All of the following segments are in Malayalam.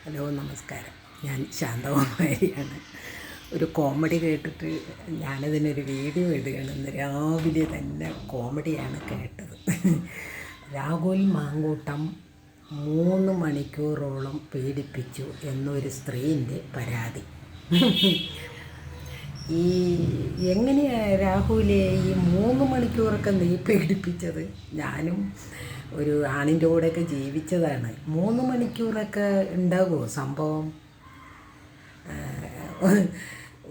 ഹലോ നമസ്കാരം. ഞാൻ ശാന്തകുമാരിയാണ്. ഒരു കോമഡി കേട്ടിട്ട് ഞാനതിനൊരു വീഡിയോ ഇടുകയാണ്. ഇന്ന് രാവിലെ തന്നെ കോമഡിയാണ് കേട്ടത്. രാഹുൽ മാങ്കൂട്ടം 3 മണിക്കൂറോളം പീഡിപ്പിച്ചു എന്നൊരു സ്ത്രീൻ്റെ പരാതി. ഈ എങ്ങനെയാണ് രാഹുലെ ഈ 3 മണിക്കൂറൊക്കെ നീ പീഡിപ്പിച്ചത്? ഞാനും ഒരു ആണിൻ്റെ കൂടെയൊക്കെ ജീവിച്ചതാണ്. 3 മണിക്കൂറൊക്കെ ഉണ്ടാകുമോ സംഭവം?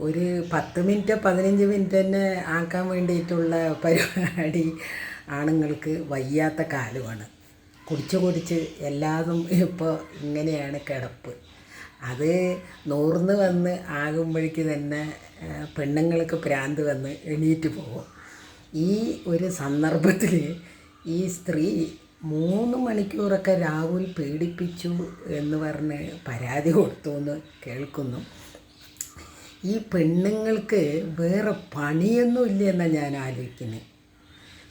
ഒരു 10 മിനിറ്റ് 15 മിനിറ്റ് തന്നെ ആക്കാൻ വേണ്ടിയിട്ടുള്ള പരിപാടി ആണുങ്ങൾക്ക് വയ്യാത്ത കാലമാണ്. കുടിച്ച് എല്ലാതും ഇപ്പോൾ ഇങ്ങനെയാണ് കിടപ്പ്. അത് നൂർന്ന് വന്ന് ആകുമ്പോഴേക്ക് തന്നെ പെണ്ണുങ്ങൾക്ക് ഭ്രാന്ത് വന്ന് എണീറ്റ് പോകും. ഈ ഒരു സന്ദർഭത്തിൽ ഈ സ്ത്രീ 3 മണിക്കൂറൊക്കെ രാഹുൽ പീഡിപ്പിച്ചു എന്ന് പറഞ്ഞ് പരാതി കൊടുത്തു എന്ന് കേൾക്കുന്നു. ഈ പെണ്ണുങ്ങൾക്ക് വേറെ പണിയൊന്നും എന്നാണ് ഞാൻ ആലോചിക്കുന്നത്.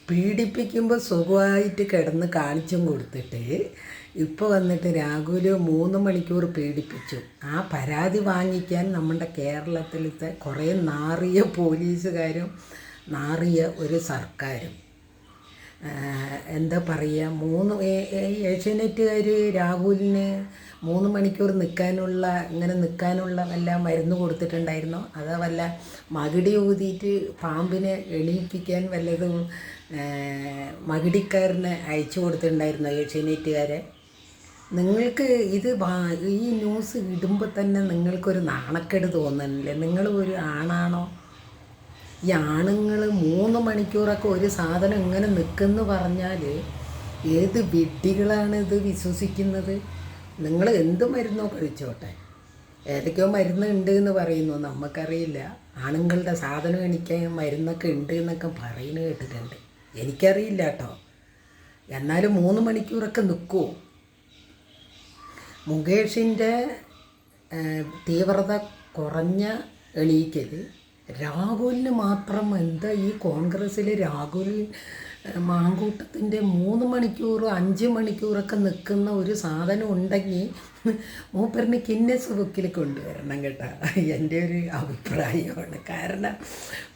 പീഡിപ്പിക്കുമ്പോൾ സുഖമായിട്ട് കിടന്ന് കാണിച്ചും കൊടുത്തിട്ട് ഇപ്പോൾ വന്നിട്ട് രാഹുൽ 3 മണിക്കൂർ പീഡിപ്പിച്ചു. ആ പരാതി വാങ്ങിക്കാൻ നമ്മുടെ കേരളത്തിലത്തെ കുറേ നാറിയ പോലീസുകാരും നാറിയ ഒരു സർക്കാരും എന്താ പറയുക, ഏഷ്യാനെറ്റുകാർ രാഹുലിന് 3 മണിക്കൂർ നിൽക്കാനുള്ള വല്ല മരുന്ന് കൊടുത്തിട്ടുണ്ടായിരുന്നോ? അതോ വല്ല മകിടി ഊതിയിട്ട് പാമ്പിനെ എണീപ്പിക്കാൻ വല്ലതും മകിടിക്കാരനെ അയച്ചു കൊടുത്തിട്ടുണ്ടായിരുന്നോ ഏഷ്യാനെറ്റുകാരെ? നിങ്ങൾക്ക് ഈ ന്യൂസ് ഇടുമ്പോൾ തന്നെ നിങ്ങൾക്കൊരു നാണക്കേട് തോന്നുന്നില്ലേ? നിങ്ങൾ ഒരു ആണാണോ? ഈ ആണുങ്ങൾ 3 മണിക്കൂറൊക്കെ ഒരു സാധനം ഇങ്ങനെ നിൽക്കുമെന്ന് പറഞ്ഞാൽ ഏത് വിഡ്ഢികളാണ് ഇത് വിശ്വസിക്കുന്നത്? നിങ്ങൾ എന്ത് മരുന്നോ കഴിച്ചോട്ടെ, ഏതൊക്കെയോ മരുന്ന് ഉണ്ട് എന്ന് പറയുന്നു, നമുക്കറിയില്ല. ആണുങ്ങളുടെ സാധനം എണിക്കാൻ മരുന്നൊക്കെ ഉണ്ട് എന്നൊക്കെ പറയുന്നത് കേട്ടിട്ടുണ്ട്. എനിക്കറിയില്ല കേട്ടോ. എന്നാലും 3 മണിക്കൂറൊക്കെ നിൽക്കുമോ? മുകേഷിൻ്റെ തീവ്രത കുറഞ്ഞ എണീക്കൽ രാഹുലിന് മാത്രം എന്താ? ഈ കോൺഗ്രസ്സിൽ രാഹുൽ മാങ്കൂട്ടത്തിൻ്റെ 3 മണിക്കൂർ 5 മണിക്കൂറൊക്കെ നിൽക്കുന്ന ഒരു സാധനം ഉണ്ടെങ്കിൽ മൂപ്പറിന് ഗിന്നസ് ബുക്കിൽ കൊണ്ടുവരണം കേട്ടോ. എൻ്റെ ഒരു അഭിപ്രായമാണ്. കാരണം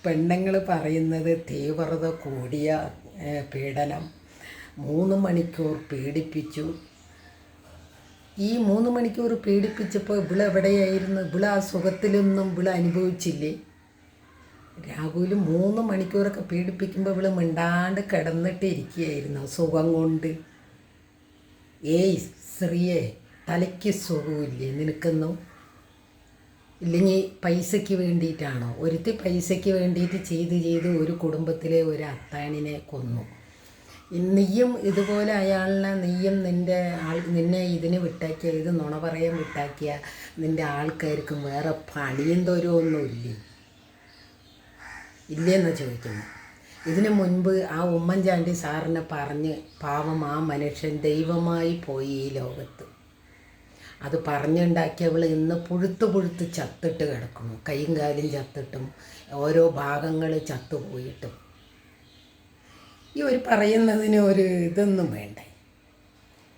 പെണ്ണുങ്ങൾ പറയുന്നത് തീവ്രത കൂടിയ പീഡനം 3 മണിക്കൂർ പീഡിപ്പിച്ചു. ഈ 3 മണിക്കൂർ പീഡിപ്പിച്ചപ്പോൾ എവിടെയായിരുന്നു? ആ സുഖത്തിലൊന്നും അനുഭവിച്ചില്ലേ? രാഹുൽ 3 മണിക്കൂറൊക്കെ പീഡിപ്പിക്കുമ്പോൾ മിണ്ടാണ്ട് കിടന്നിട്ട് ഇരിക്കുകയായിരുന്നു സുഖം കൊണ്ട്. ഏയ് സ്ത്രീയെ, തലയ്ക്ക് സുഖമില്ലേ നിനക്കൊന്നും? ഇല്ലെങ്കിൽ പൈസയ്ക്ക് വേണ്ടിയിട്ടാണോ? ഒരുത്തി പൈസയ്ക്ക് വേണ്ടിയിട്ട് ചെയ്ത് ഒരു കുടുംബത്തിലെ ഒരു അത്താണിനെ കൊന്നു. നീയും ഇതുപോലെ നീയും നിന്നെ ഇതിന് വിട്ടാക്കിയ, ഇത് നുണ പറയാൻ വിട്ടാക്കിയ നിൻ്റെ ആൾക്കാർക്കും വേറെ പണിയും തോരമൊന്നുമില്ലേ? ഇല്ലെന്ന് ചോദിക്കുന്നു. ഇതിനു മുൻപ് ആ ഉമ്മൻചാണ്ടി സാറിനെ പറഞ്ഞ് പാവം ആ മനുഷ്യൻ ദൈവമായി പോയി ഈ ലോകത്ത്. അത് പറഞ്ഞുണ്ടാക്കിയവൾ ഇന്ന് പുഴുത്ത് ചത്തിട്ട് കിടക്കുന്നു. കൈയും കാലും ചത്തിട്ടും ഓരോ ഭാഗങ്ങൾ ചത്തുപോയിട്ടും. ഈ ഒരു പറയുന്നതിന് ഒരു ഇതൊന്നും വേണ്ടേ?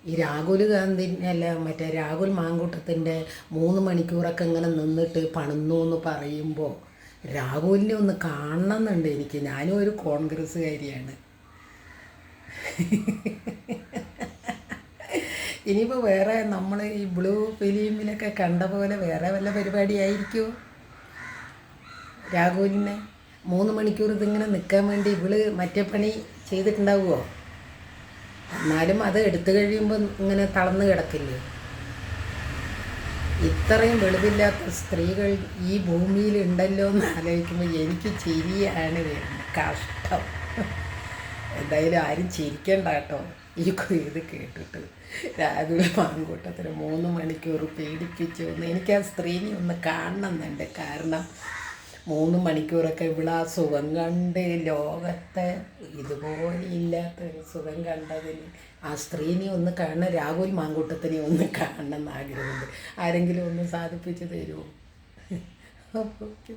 ഈ രാഹുൽ രാഹുൽ മാങ്കൂട്ടത്തിൻ്റെ 3 മണിക്കൂറൊക്കെ ഇങ്ങനെ നിന്നിട്ട് പണിന്നു എന്ന് പറയുമ്പോൾ രാഹുലിനെ ഒന്ന് കാണണമെന്നുണ്ട് എനിക്ക്. ഞാനും ഒരു കോൺഗ്രസ്സുകാരിയാണ്. ഇനിയിപ്പോൾ വേറെ നമ്മൾ ഈ ബ്ലൂ ഫിലിമിലൊക്കെ കണ്ട പോലെ വേറെ വല്ല പരിപാടിയായിരിക്കുമോ? രാഹുലിനെ 3 മണിക്കൂർ ഇതിങ്ങനെ നിൽക്കാൻ വേണ്ടി മറ്റേ പണി ചെയ്തിട്ടുണ്ടാവുമോ? എന്നാലും അത് എടുത്തു കഴിയുമ്പോൾ ഇങ്ങനെ തളർന്ന് കിടക്കില്ലേ? ഇത്രയും വെളിവില്ലാത്ത സ്ത്രീകൾ ഈ ഭൂമിയിൽ ഉണ്ടല്ലോ എന്ന് ആലോചിക്കുമ്പോൾ എനിക്ക് ചിരിയാണ് വരുന്നത്. കഷ്ടം. എന്തായാലും ആരും ചിരിക്കണ്ട കേട്ടോ ഈ ഇത് കേട്ടിട്ട്. രാഹുൽ മാങ്കൂട്ടത്തിന് 3 മണിക്കൂർ പീഡിപ്പിച്ചു എന്ന് എനിക്ക് ആ സ്ത്രീനെ ഒന്ന് കാണണമെന്നുണ്ട്. കാരണം 3 മണിക്കൂറൊക്കെ ആ സുഖം കണ്ട് ലോകത്തെ ഇതുപോലെ ഇല്ലാത്തൊരു സുഖം കണ്ടതിന് ആ സ്ത്രീനെ ഒന്ന് കാണണം. രാഹുൽ മാങ്കൂട്ടത്തിനെ ഒന്ന് കാണണം എന്ന് ആഗ്രഹമുണ്ട്. ആരെങ്കിലും ഒന്ന് സാധിപ്പിച്ച് തരുമോ? ഓക്കെ.